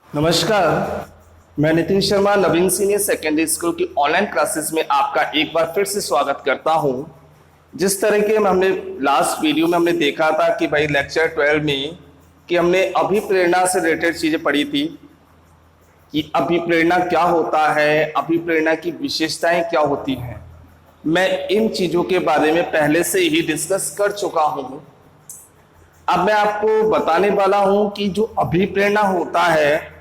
नमस्कार, मैं नितिन शर्मा नवीन senior secondary school की ऑनलाइन क्लासेस में आपका एक बार फिर से स्वागत करता हूं। जिस तरह के हमने लास्ट वीडियो में हमने देखा था कि भाई लेक्चर 12 में कि हमने अभिप्रेरणा से रिलेटेड चीज़ें पढ़ी थी कि अभिप्रेरणा क्या होता है, अभिप्रेरणा की विशेषताएं क्या होती हैं। मैं इन चीज़ों के बारे में पहले से ही डिस्कस कर चुका हूँ। अब मैं आपको बताने वाला हूँ कि जो अभिप्रेरणा होता है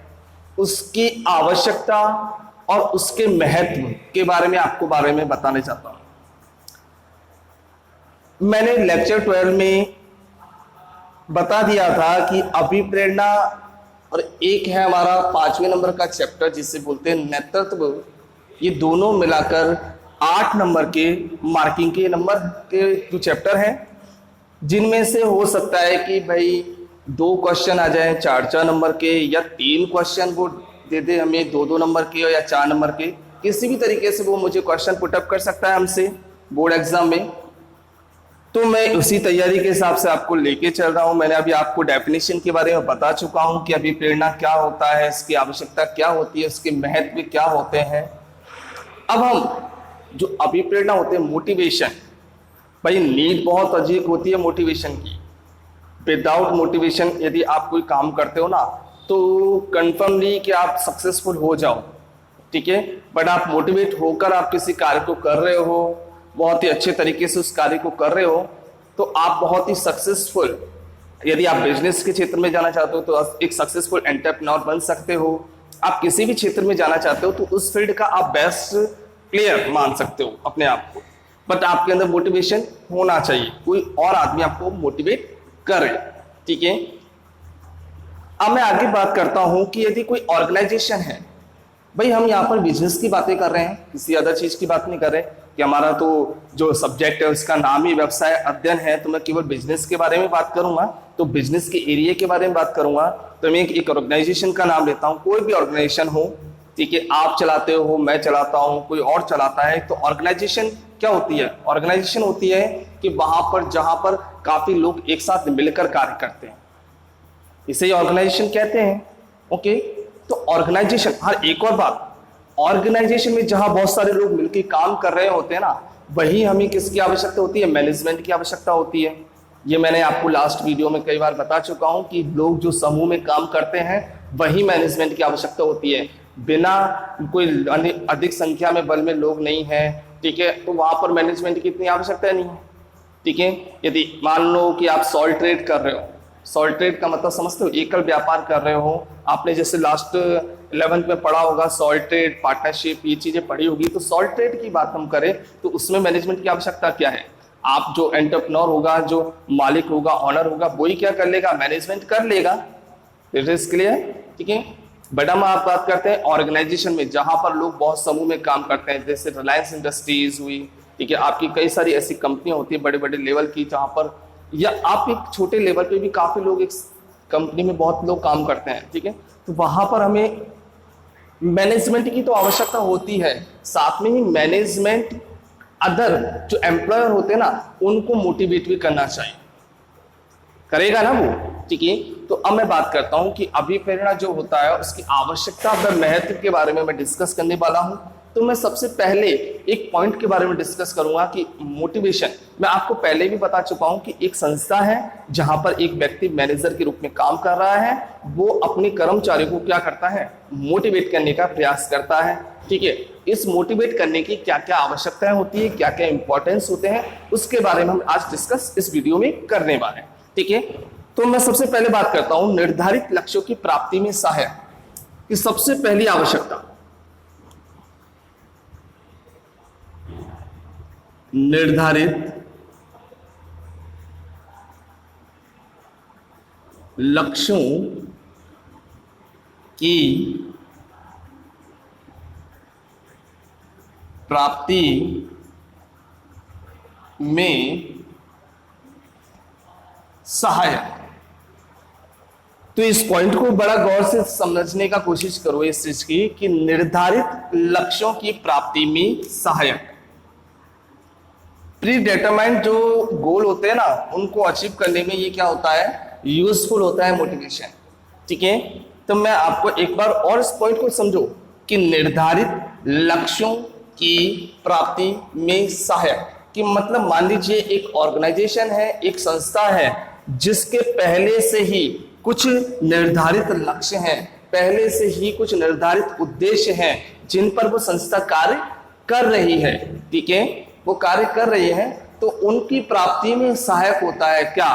उसकी आवश्यकता और उसके महत्व के बारे में बताने चाहता हूं। मैंने लेक्चर 12 में बता दिया था कि अभिप्रेरणा और एक है हमारा 5वें नंबर का चैप्टर जिसे बोलते हैं नेतृत्व। ये दोनों मिलाकर 8 नंबर के मार्किंग के नंबर के जो चैप्टर हैं, जिनमें से हो सकता है कि भाई 2 क्वेश्चन आ जाए 4-4 नंबर के, या 3 क्वेश्चन वो दे दे हमें 2-2 नंबर के या 4 नंबर के। किसी भी तरीके से वो मुझे क्वेश्चन पुटअप कर सकता है हमसे बोर्ड एग्जाम में। तो मैं उसी तैयारी के हिसाब से आपको लेके चल रहा हूं। मैंने अभी आपको डेफिनेशन के बारे में बता चुका हूं कि अभिप्रेरणा क्या होता है, इसकी आवश्यकता क्या होती है, उसके महत्व क्या होते हैं। अब हम जो अभिप्रेरणा होते हैं, मोटिवेशन, भाई नीड बहुत अधिक होती है मोटिवेशन की। विदाउट मोटिवेशन यदि आप कोई काम करते हो ना तो कंफर्म नहीं कि आप सक्सेसफुल हो जाओ, ठीक है। बट आप मोटिवेट होकर आप किसी कार्य को कर रहे हो, बहुत ही अच्छे तरीके से उस कार्य को कर रहे हो, तो आप बहुत ही सक्सेसफुल, यदि आप बिजनेस के क्षेत्र में जाना चाहते हो तो एक सक्सेसफुल एंटरप्रेन्योर बन सकते हो। आप किसी भी क्षेत्र में जाना चाहते हो तो उस फील्ड का आप बेस्ट प्लेयर मान सकते हो अपने आप को। बट आपके अंदर मोटिवेशन होना चाहिए, कोई और आदमी आपको मोटिवेट करे, ठीक है। अब मैं आगे बात करता हूं कि यदि कोई ऑर्गेनाइजेशन है, भाई हम यहाँ पर बिजनेस की बातें कर रहे हैं, किसी अदर चीज की बात नहीं कर रहे कि हमारा तो जो सब्जेक्ट है उसका नाम ही व्यवसाय अध्ययन है, तो मैं केवल बिजनेस के बारे में बात करूंगा। तो बिजनेस के एरिया के बारे में बात करूंगा तो मैं एक ऑर्गेनाइजेशन का नाम लेता हूँ। कोई भी ऑर्गेनाइजेशन हो, ठीक है, आप चलाते हो, मैं चलाता हूँ, कोई और चलाता है, तो ऑर्गेनाइजेशन क्या होती है? ऑर्गेनाइजेशन होती है कि वहां पर जहां पर काफी लोग एक साथ मिलकर कार्य करते हैं, इसे ऑर्गेनाइजेशन कहते हैं। ओके, तो ऑर्गेनाइजेशन, हर एक और बात, ऑर्गेनाइजेशन में जहां बहुत सारे लोग मिलकर काम कर रहे होते हैं ना, वही हमें किसकी आवश्यकता होती है? मैनेजमेंट की आवश्यकता होती है। ये मैंने आपको लास्ट वीडियो में कई बार बता चुका हूं कि लोग जो समूह में काम करते हैं वही मैनेजमेंट की आवश्यकता होती है। बिना कोई अधिक संख्या में बल में लोग नहीं है, ठीक है, तो वहां पर मैनेजमेंट की इतनी आवश्यकता नहीं है, ठीक है। यदि मान लो कि आप सॉल ट्रेड कर रहे हो, सॉल ट्रेड का मतलब समझते हो? एकल व्यापार कर रहे हो। आपने जैसे लास्ट 11th में पढ़ा होगा सॉल ट्रेड, पार्टनरशिप, ये चीजें पढ़ी होगी। तो सॉल ट्रेड की बात हम करें तो उसमें मैनेजमेंट की आवश्यकता क्या है? आप जो एंटरप्रेन्योर होगा, जो मालिक होगा, ऑनर होगा, वही क्या कर लेगा? मैनेजमेंट कर लेगा। इट इज क्लियर, ठीक है। बट हम आप बात करते हैं ऑर्गेनाइजेशन में जहां पर लोग बहुत समूह में काम करते हैं, जैसे रिलायंस इंडस्ट्रीज हुई, ठीक है, आपकी कई सारी ऐसी कंपनियां होती है बड़े बड़े लेवल की, जहां पर, या आप एक छोटे लेवल पे भी काफी लोग एक कंपनी में बहुत लोग काम करते हैं, ठीक है। तो वहां पर हमें मैनेजमेंट की तो आवश्यकता होती है, साथ में ही मैनेजमेंट अदर जो एम्प्लॉयर होते हैं ना उनको मोटिवेट भी करना चाहिए, करेगा ना वो, ठीक है। तो अब मैं बात करता हूं कि अभिप्रेरणा जो होता है उसकी आवश्यकता व महत्व के बारे में मैं डिस्कस करने वाला हूं। तो मैं सबसे पहले एक पॉइंट के बारे में डिस्कस करूंगा कि मोटिवेशन। मैं आपको पहले भी बता चुका हूं कि एक संस्था है जहां पर एक व्यक्ति मैनेजर के रूप में काम कर रहा है, वो अपने कर्मचारियों को क्या करता है? मोटिवेट करने का प्रयास करता है, ठीक है। इस मोटिवेट करने की क्या क्या आवश्यकताएं होती है, क्या क्या इंपॉर्टेंस होते हैं, उसके बारे में हम आज डिस्कस इस वीडियो में करने वाले हैं, ठीक है। तो मैं सबसे पहले बात करता हूं निर्धारित लक्ष्यों की प्राप्ति में सहायक की सबसे पहली आवश्यकता, निर्धारित लक्ष्यों की प्राप्ति में सहायक। तो इस पॉइंट को बड़ा गौर से समझने का कोशिश करो इस चीज की कि निर्धारित लक्ष्यों की प्राप्ति में सहायक। प्री डिटरमाइंड जो गोल होते हैं ना उनको अचीव करने में ये क्या होता है? यूजफुल होता है मोटिवेशन, ठीक है। तो मैं आपको एक बार और इस पॉइंट को समझो कि निर्धारित लक्ष्यों की प्राप्ति में सहायक, कि मतलब मान लीजिए एक ऑर्गेनाइजेशन है, एक संस्था है जिसके पहले से ही कुछ निर्धारित लक्ष्य हैं, पहले से ही कुछ निर्धारित उद्देश्य हैं जिन पर वो संस्था कार्य कर रही है, ठीक है, वो कार्य कर रही है, तो उनकी प्राप्ति में सहायक होता है क्या?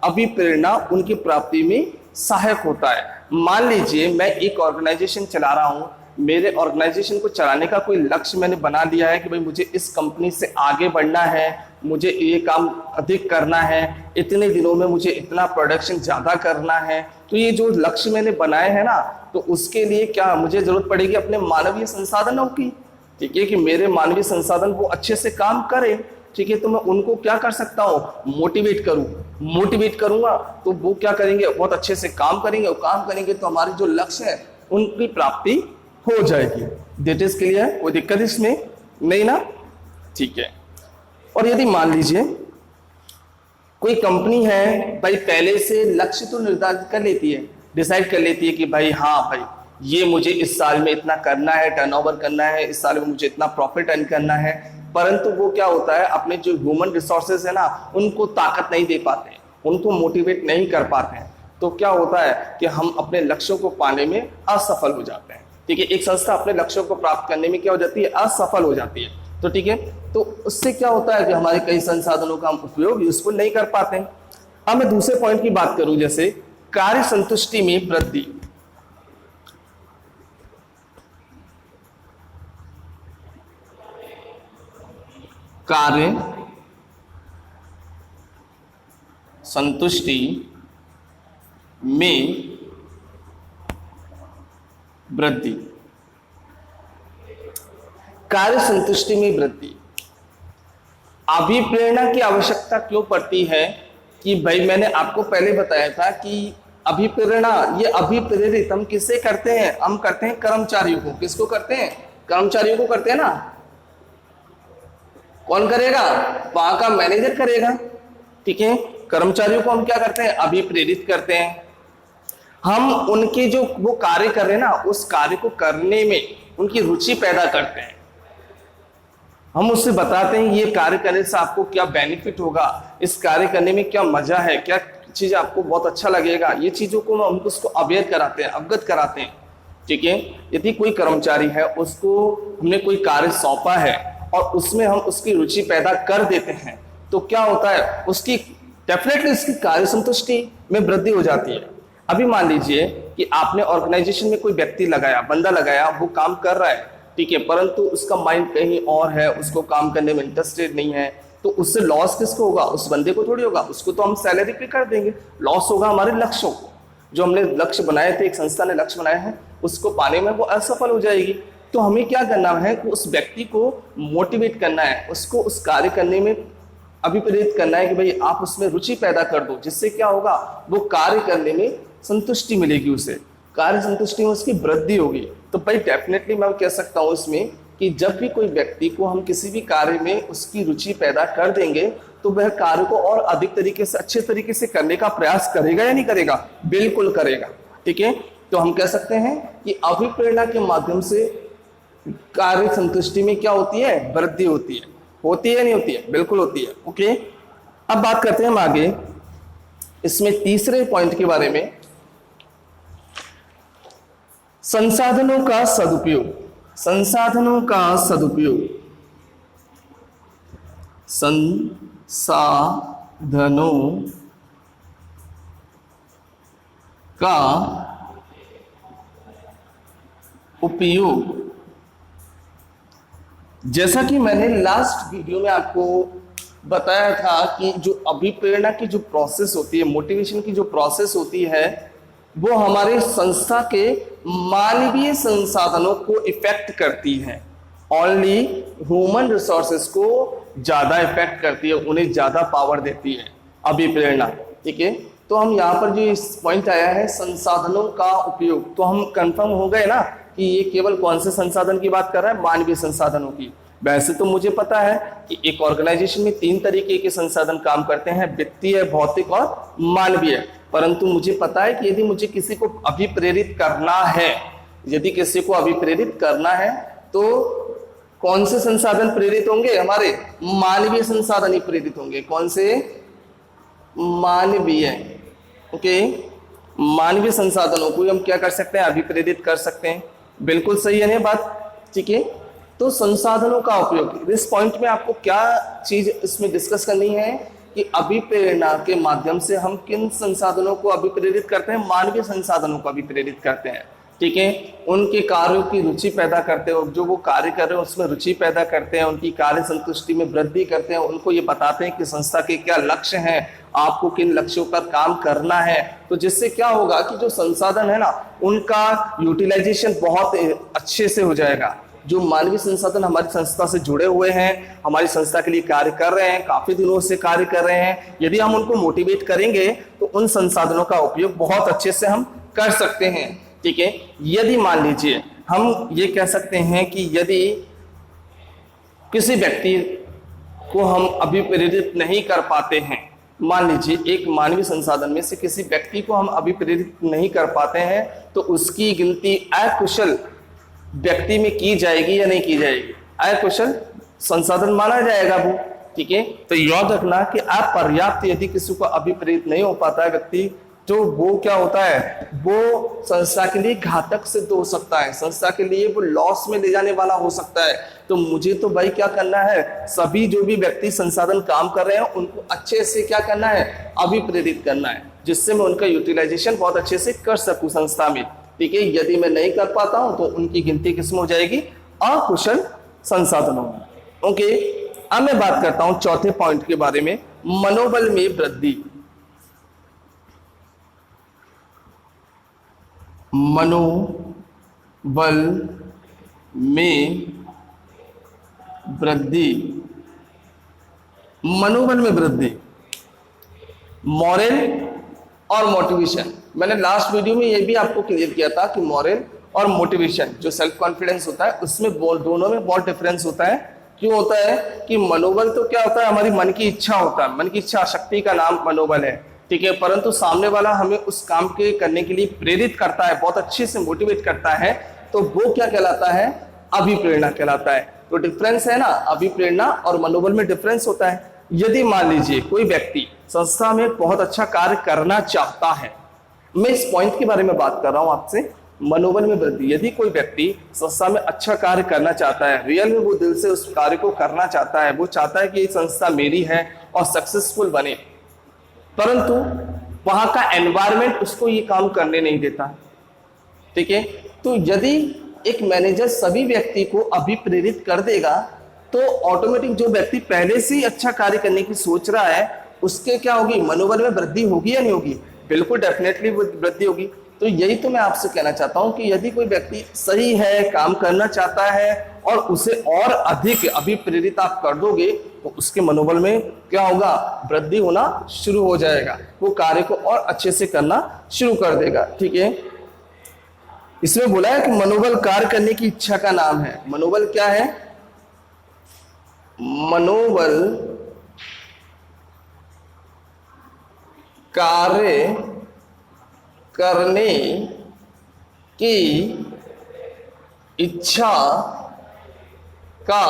अभिप्रेरणा उनकी प्राप्ति में सहायक होता है। मान लीजिए मैं एक ऑर्गेनाइजेशन चला रहा हूं, मेरे ऑर्गेनाइजेशन को चलाने का कोई लक्ष्य मैंने बना लिया है कि भाई मुझे इस कंपनी से आगे बढ़ना है, मुझे ये काम अधिक करना है, इतने दिनों में मुझे इतना प्रोडक्शन ज्यादा करना है। तो ये जो लक्ष्य मैंने बनाए हैं ना, तो उसके लिए क्या मुझे जरूरत पड़ेगी अपने मानवीय संसाधनों की, ठीक है, कि मेरे मानवीय संसाधन वो अच्छे से काम करें, ठीक है। तो मैं उनको क्या कर सकता हूँ, मोटिवेट करूंगा तो वो क्या करेंगे, बहुत अच्छे से काम करेंगे, और काम करेंगे तो हमारे जो लक्ष्य है उनकी प्राप्ति हो जाएगी। दैट इज क्लियर, कोई दिक्कत इसमें नहीं ना, ठीक है। और यदि मान लीजिए कोई कंपनी है, भाई पहले से लक्ष्य तो निर्धारित कर लेती है, डिसाइड कर लेती है कि भाई हाँ भाई ये मुझे इस साल में इतना करना है, टर्नओवर करना है, इस साल में मुझे इतना प्रॉफिट अर्न करना है, परंतु वो क्या होता है, अपने जो ह्यूमन रिसोर्सेज है ना उनको ताकत नहीं दे पाते, उनको मोटिवेट नहीं कर पाते हैं। तो क्या होता है कि हम अपने लक्ष्यों को पाने में असफल हो जाते हैं, ठीक है। एक संस्था अपने लक्ष्यों को प्राप्त करने में क्या हो जाती है, असफल हो जाती है, तो ठीक है। तो उससे क्या होता है कि हमारे कई संसाधनों का हम उपयोग यूजफुल नहीं कर पाते हैं। अब मैं दूसरे पॉइंट की बात करूं, जैसे कार्य संतुष्टि में वृद्धि। कार्य संतुष्टि में वृद्धि, कार्य संतुष्टि में वृद्धि। अभिप्रेरणा की आवश्यकता क्यों पड़ती है कि भाई मैंने आपको पहले बताया था कि अभिप्रेरणा, ये अभिप्रेरित हम किससे करते हैं, हम करते हैं कर्मचारियों को। किसको करते हैं, कर्मचारियों को करते हैं ना। कौन करेगा, वहां का मैनेजर करेगा, ठीक है। कर्मचारियों को हम क्या करते हैं, अभिप्रेरित करते हैं। हम उनके जो वो कार्य कर रहे हैं ना, उस कार्य को करने में उनकी रुचि पैदा करते हैं। हम उससे बताते हैं ये कार्य करने से आपको क्या बेनिफिट होगा, इस कार्य करने में क्या मजा है, क्या चीज आपको बहुत अच्छा लगेगा, ये चीजों को हम उसको अवेयर कराते हैं, अवगत कराते हैं, ठीक है। यदि कोई कर्मचारी है, उसको हमने कोई कार्य सौंपा है और उसमें हम उसकी रुचि पैदा कर देते हैं, तो क्या होता है, उसकी डेफिनेटली उसकी कार्य संतुष्टि में वृद्धि हो जाती है। अभी मान लीजिए कि आपने ऑर्गेनाइजेशन में कोई व्यक्ति लगाया, बंदा लगाया, वो काम कर रहा है, ठीक है, परंतु उसका माइंड कहीं और है, उसको काम करने में इंटरेस्टेड नहीं है, तो उससे लॉस किसको होगा, उस बंदे को थोड़ी होगा, उसको तो हम सैलरी पे कर देंगे। लॉस होगा हमारे लक्ष्यों को, जो हमने लक्ष्य बनाए थे, एक संस्था ने लक्ष्य बनाए हैं, उसको पाने में वो असफल हो जाएगी। तो हमें क्या करना है कि उस व्यक्ति को मोटिवेट करना है, उसको उस कार्य करने में अभिप्रेरित करना है कि भाई आप उसमें रुचि पैदा कर दो, जिससे क्या होगा, वो कार्य करने में संतुष्टि मिलेगी, उसे कार्य संतुष्टि में उसकी वृद्धि होगी। तो भाई डेफिनेटली मैं कह सकता हूं इसमें कि जब भी कोई व्यक्ति को हम किसी भी कार्य में उसकी रुचि पैदा कर देंगे, तो वह कार्य को और अधिक तरीके से, अच्छे तरीके से करने का प्रयास करेगा या नहीं करेगा, बिल्कुल करेगा, ठीक है। तो हम कह सकते हैं कि अभिप्रेरणा के माध्यम से कार्य संतुष्टि में क्या होती है, वृद्धि होती है। होती है नहीं होती है, बिल्कुल होती है, ओके। अब बात करते हैं हम आगे इसमें तीसरे पॉइंट के बारे में, संसाधनों का सदुपयोग। संसाधनों का सदुपयोग, संसाधनों का उपयोग। जैसा कि मैंने लास्ट वीडियो में आपको बताया था कि जो अभिप्रेरणा की जो प्रोसेस होती है, मोटिवेशन की जो प्रोसेस होती है, वो हमारे संस्था के मानवीय संसाधनों को इफेक्ट करती है। ओनली ह्यूमन रिसोर्सेज को ज्यादा इफेक्ट करती है, उन्हें ज्यादा पावर देती है अभिप्रेरणा, ठीक है। तो हम यहाँ पर जो इस पॉइंट आया है संसाधनों का उपयोग, तो हम कंफर्म हो गए ना कि ये केवल कौन से संसाधन की बात कर रहा है, मानवीय संसाधनों की। वैसे तो मुझे पता है कि एक ऑर्गेनाइजेशन में 3 तरीके के संसाधन काम करते हैं, वित्तीय, भौतिक और मानवीय। परंतु मुझे पता है कि यदि मुझे किसी को अभिप्रेरित करना है, यदि किसी को अभिप्रेरित करना है तो कौन से संसाधन प्रेरित होंगे? हमारे मानवीय संसाधन ही प्रेरित होंगे। कौन से? मानवीय। ओके, मानवीय संसाधनों को हम क्या कर सकते हैं? अभिप्रेरित कर सकते हैं। बिल्कुल सही है ना बात? ठीक है, तो संसाधनों का उपयोग, इस पॉइंट में आपको क्या चीज इसमें डिस्कस करनी है कि अभिप्रेरणा के माध्यम से हम किन संसाधनों को अभिप्रेरित करते हैं? मानवीय संसाधनों को अभिप्रेरित करते हैं। ठीक है, उनके कार्यों की रुचि पैदा करते हो, जो वो कार्य कर रहे हैं उसमें रुचि पैदा करते हैं, उनकी कार्य संतुष्टि में वृद्धि करते हैं, उनको ये बताते हैं कि संस्था के क्या लक्ष्य हैं, आपको किन लक्ष्यों पर काम करना है। तो जिससे क्या होगा कि जो संसाधन है ना, उनका यूटिलाइजेशन बहुत अच्छे से हो जाएगा। जो मानवीय संसाधन हमारी संस्था से जुड़े हुए हैं, हमारी संस्था के लिए कार्य कर रहे हैं, काफी दिनों से कार्य कर रहे हैं, यदि हम उनको मोटिवेट करेंगे तो उन संसाधनों का उपयोग बहुत अच्छे से हम कर सकते हैं। ठीक है, यदि मान लीजिए हम ये कह सकते हैं कि यदि किसी व्यक्ति को हम अभिप्रेरित नहीं कर पाते हैं, मान लीजिए एक मानवीय संसाधन में से किसी व्यक्ति को हम अभिप्रेरित नहीं कर पाते हैं, तो उसकी गिनती अकुशल व्यक्ति में की जाएगी या नहीं की जाएगी? अकुशल संसाधन माना जाएगा वो। ठीक है, तो याद रखना कि अपर्याप्त यदि किसी को अभिप्रेरित नहीं हो पाता है व्यक्ति, तो वो क्या होता है? वो संस्था के लिए घातक सिद्ध हो सकता है, संस्था के लिए वो लॉस में ले जाने वाला हो सकता है। तो मुझे तो भाई क्या करना है? सभी जो भी व्यक्ति संसाधन काम कर रहे हैं उनको अच्छे से क्या करना है? अभिप्रेरित करना है, जिससे मैं उनका यूटिलाइजेशन बहुत अच्छे से कर सकूं संस्था में। ठीक है, यदि मैं नहीं कर पाता हूं तो उनकी गिनती किसमें हो जाएगी? अकुशल संसाधनों में। ओके, अब मैं बात करता हूं चौथे पॉइंट के बारे में, मनोबल में वृद्धि। मनोबल में वृद्धि, मनोबल में वृद्धि, मॉरल और मोटिवेशन। मैंने लास्ट वीडियो में ये भी आपको क्लियर किया था कि मॉरल और मोटिवेशन, जो सेल्फ कॉन्फिडेंस होता है, उसमें दोनों में बहुत डिफरेंस होता है। क्यों होता है कि मनोबल तो क्या होता है? हमारी मन की इच्छा होता है, मन की इच्छा शक्ति का नाम मनोबल है। ठीक है, परंतु सामने वाला हमें उस काम के करने के लिए प्रेरित करता है, बहुत अच्छे से मोटिवेट करता है, तो वो क्या कहलाता है? अभिप्रेरणा कहलाता है। तो डिफरेंस है ना, अभिप्रेरणा और मनोबल में डिफरेंस होता है। यदि मान लीजिए कोई व्यक्ति संस्था में बहुत अच्छा कार्य करना चाहता है, मैं इस पॉइंट के बारे में बात कर रहा हूं आपसे, मनोबल में वृद्धि। यदि कोई व्यक्ति संस्था में अच्छा कार्य करना चाहता है, रियल में वो दिल से उस कार्य को करना चाहता है, वो चाहता है कि ये संस्था मेरी है और सक्सेसफुल बने, परंतु वहां का एनवायरमेंट उसको ये काम करने नहीं देता। ठीक है, तो यदि एक मैनेजर सभी व्यक्ति को अभिप्रेरित कर देगा, तो ऑटोमेटिक जो व्यक्ति पहले से ही अच्छा कार्य करने की सोच रहा है, उसके क्या होगी? मनोबल में वृद्धि होगी या नहीं होगी? बिल्कुल डेफिनेटली वृद्धि होगी। तो यही तो मैं आपसे कहना चाहता हूं कि यदि कोई व्यक्ति सही है, काम करना चाहता है और उसे और अधिक अभिप्रेरित आप कर दोगे, तो उसके मनोबल में क्या होगा? वृद्धि होना शुरू हो जाएगा, वो कार्य को और अच्छे से करना शुरू कर देगा। ठीक है, इसमें बोला है कि मनोबल कार्य करने की इच्छा का नाम है। मनोबल क्या है? मनोबल कार्य करने की इच्छा का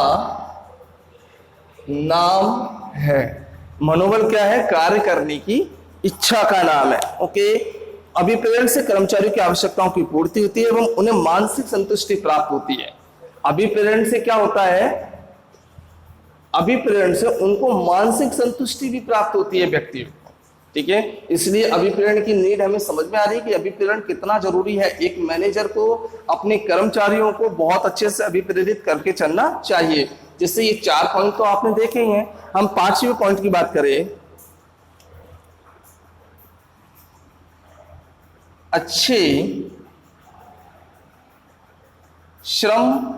नाम है। मनोबल क्या है? कार्य करने की इच्छा का नाम है। ओके, अभिप्रेरण से कर्मचारियों की आवश्यकताओं की पूर्ति होती है एवं उन्हें मानसिक संतुष्टि प्राप्त होती है। अभिप्रेरण से क्या होता है? अभिप्रेरण से उनको मानसिक संतुष्टि भी प्राप्त होती है व्यक्ति को। ठीक है, इसलिए अभिप्रेरण की नीड हमें समझ में आ रही है कि अभिप्रेरण कितना जरूरी है। एक मैनेजर को अपने कर्मचारियों को बहुत अच्छे से अभिप्रेरित करके चलना चाहिए। जिससे ये 4 पॉइंट तो आपने देखे ही हैं। हम 5वें पॉइंट की बात करें, अच्छे श्रम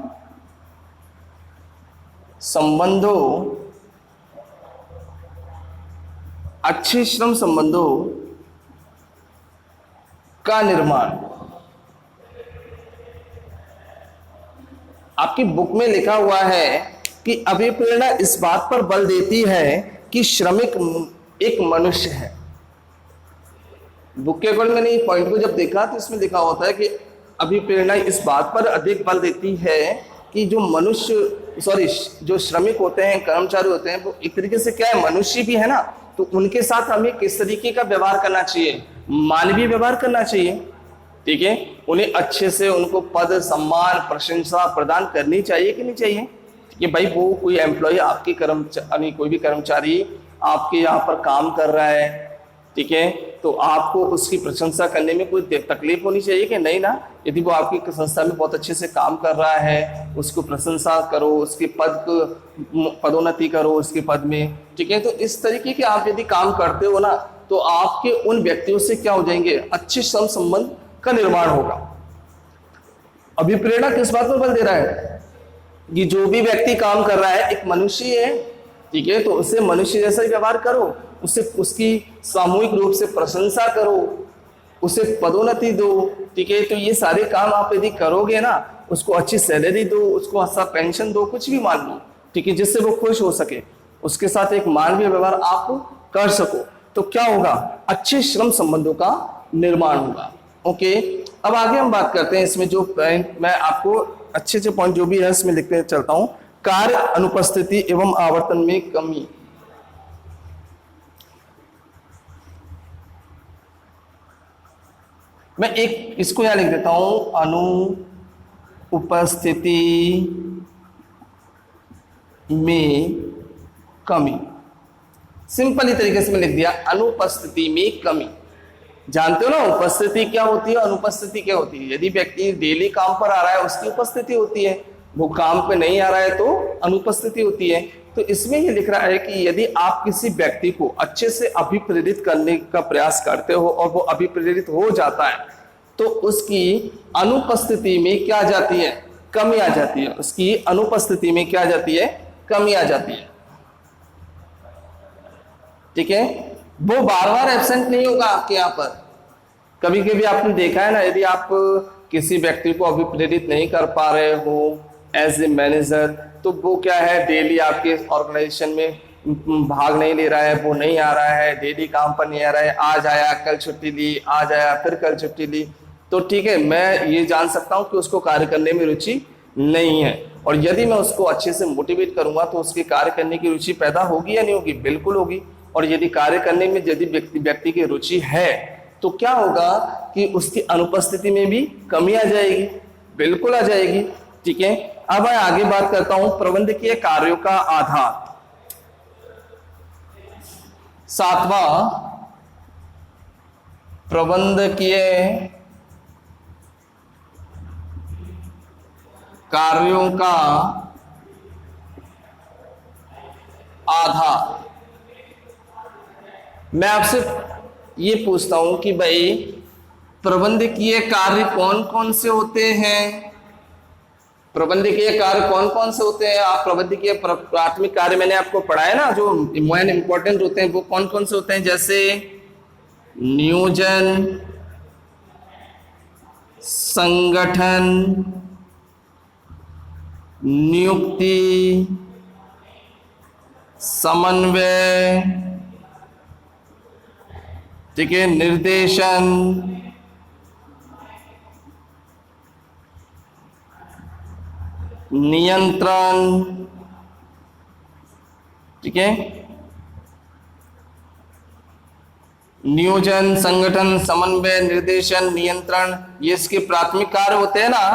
संबंधों, अच्छे श्रम संबंधों का निर्माण। आपकी बुक में लिखा हुआ है कि अभिप्रेरणा इस बात पर बल देती है कि श्रमिक एक मनुष्य है, बुक के अकॉर्डिंग मैंने पॉइंट को जब देखा तो इसमें लिखा होता है कि अभिप्रेरणा इस बात पर अधिक बल देती है कि जो जो श्रमिक होते हैं, कर्मचारी होते हैं, वो एक तरीके से क्या है, मनुष्य भी है ना, तो उनके साथ हमें किस तरीके का व्यवहार करना चाहिए, मानवीय व्यवहार करना चाहिए। ठीक है, उन्हें अच्छे से उनको पद, सम्मान, प्रशंसा प्रदान करनी चाहिए कि नहीं चाहिए। कि भाई वो कोई एम्प्लॉय आपके कर्मचारी, कोई भी कर्मचारी आपके यहाँ पर काम कर रहा है, ठीक है, तो आपको उसकी प्रशंसा करने में कोई तकलीफ होनी चाहिए कि नहीं ना। यदि वो आपकी संस्था में बहुत अच्छे से काम कर रहा है, उसको प्रशंसा करो, उसके पदोन्नति करो उसके पद में, ठीक है। तो इस तरीके के आप यदि काम करते हो ना, तो आपके उन व्यक्तियों से क्या हो जाएंगे, अच्छे श्रम संबंध का निर्माण होगा। अभिप्रेरणा किस बात पर बल दे रहा है कि जो भी व्यक्ति काम कर रहा है एक मनुष्य है, ठीक है, तो उससे मनुष्य जैसा ही व्यवहार करो, उससे उसकी सामूहिक रूप से प्रशंसा करो, उसे पदोन्नति दो, ठीक है। तो ये सारे काम आप यदि करोगे ना, उसको अच्छी सैलरी दो, उसको अच्छा पेंशन दो, कुछ भी मान लो, ठीक है, जिससे वो खुश हो सके, उसके साथ एक मानवीय व्यवहार आप कर सको, तो क्या होगा, अच्छे श्रम संबंधों का निर्माण होगा। ओके, अब आगे हम बात करते हैं। इसमें जो पॉइंट मैं आपको अच्छे पॉइंट जो भी है इसमें लिखते चलता हूं। कार्य अनुपस्थिति एवं आवर्तन में कमी। मैं एक इसको यहां लिख देता हूं, अनुपस्थिति में कमी। सिंपली तरीके से मैं लिख दिया, अनुपस्थिति में कमी। जानते हो ना उपस्थिति क्या होती है, अनुपस्थिति क्या होती है। यदि व्यक्ति डेली काम पर आ रहा है उसकी उपस्थिति होती है, वो काम पे नहीं आ रहा है तो अनुपस्थिति होती है। तो इसमें ये लिख रहा है कि यदि आप किसी व्यक्ति को अच्छे से अभिप्रेरित करने का प्रयास करते हो और वो अभिप्रेरित हो जाता है, तो उसकी अनुपस्थिति में क्या आ जाती है, कमी आ जाती है। उसकी अनुपस्थिति में क्या आ जाती है, कमी आ जाती है, ठीक है। वो बार बार एब्सेंट नहीं होगा आपके यहाँ पर। कभी कभी आपने देखा है ना, यदि आप किसी व्यक्ति को अभिप्रेरित नहीं कर पा रहे हो एज ए मैनेजर, तो वो क्या है, डेली आपके ऑर्गेनाइजेशन में भाग नहीं ले रहा है, वो नहीं आ रहा है, डेली काम पर नहीं आ रहा है, आज आया कल छुट्टी ली, आज आया फिर कल छुट्टी ली, तो ठीक है, मैं ये जान सकता हूँ कि उसको कार्य करने में रुचि नहीं है। और यदि मैं उसको अच्छे से मोटिवेट करूंगा तो उसके कार्य करने की रुचि पैदा होगी या नहीं होगी, बिल्कुल होगी। और यदि कार्य करने में यदि व्यक्ति की रुचि है तो क्या होगा कि उसकी अनुपस्थिति में भी कमी आ जाएगी, बिल्कुल आ जाएगी, ठीक है। अब मैं आगे बात करता हूं, प्रबंधकीय कार्यों का आधार। 7वां, प्रबंधकीय कार्यों का आधार। मैं आपसे ये पूछता हूं कि भाई प्रबंधकीय कार्य कौन कौन से होते हैं, प्रबंधकीय कार्य कौन कौन से होते हैं। आप प्रबंधकीय प्राथमिक कार्य मैंने आपको पढ़ाया ना, जो मेन इंपॉर्टेंट होते हैं वो कौन कौन से होते हैं, जैसे नियोजन, संगठन, नियुक्ति, समन्वय, ठीक है, निर्देशन, नियंत्रण, ठीक है। नियोजन, संगठन, समन्वय, निर्देशन, नियंत्रण, ये इसके प्राथमिक कार्य होते हैं ना।